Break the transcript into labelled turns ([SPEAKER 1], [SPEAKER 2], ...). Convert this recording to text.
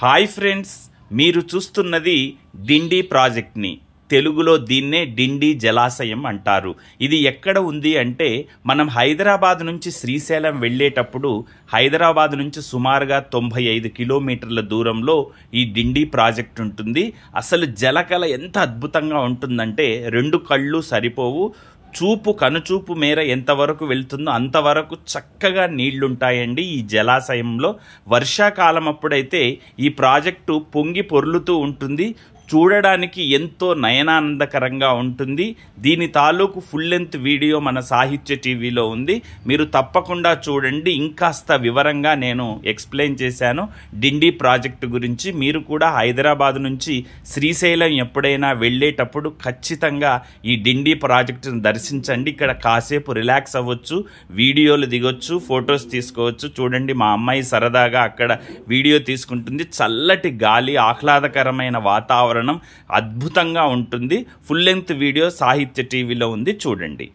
[SPEAKER 1] Hi friends, మీరు చూస్తున్నది డిండి ప్రాజెక్ట్ని. తెలుగులో దీన్నే డిండి జలాశయం అంటారు. ఇది ఎక్కడ ఉంది అంటే మనం హైదరాబాద్ నుంచి శ్రీశైలం వెళ్ళేటప్పుడు హైదరాబాద్ నుంచి సుమారుగా 95 కిలోమీటర్ల దూరంలో ఈ డిండి ప్రాజెక్ట్ ఉంటుంది. అసలు జలకళ ఎంత అద్భుతంగా ఉంటుందంటే 2 కళ్ళు సరిపోవు. కనుచూపు మేర ఎంతవరకు వెళ్తుందో అంతవరకు చక్కగా నీళ్లుంటాయండి ఈ జలాశయంలో. వర్షాకాలం అప్పుడైతే ఈ ప్రాజెక్టు పొంగి పొర్లుతూ ఉంటుంది. చూడడానికి ఎంతో నయనానందకరంగా ఉంటుంది. దీని తాలూకు ఫుల్ లెంత్ వీడియో మన సాహిత్య టీవీలో ఉంది, మీరు తప్పకుండా చూడండి. ఇంకాస్త వివరంగా నేను ఎక్స్ప్లెయిన్ చేశాను డిండి ప్రాజెక్టు గురించి. మీరు కూడా హైదరాబాద్ నుంచి శ్రీశైలం ఎప్పుడైనా వెళ్ళేటప్పుడు ఖచ్చితంగా ఈ డిండి ప్రాజెక్టును దర్శించండి. ఇక్కడ కాసేపు రిలాక్స్ అవ్వచ్చు, వీడియోలు దిగొచ్చు, ఫొటోస్ తీసుకోవచ్చు. చూడండి, మా అమ్మాయి సరదాగా అక్కడ వీడియో తీసుకుంటుంది. చల్లటి గాలి, ఆహ్లాదకరమైన వాతావరణం అద్భుతంగా ఉంటుంది. ఫుల్ లెంత్ వీడియో సాహిత్య టీవీలో ఉంది, చూడండి.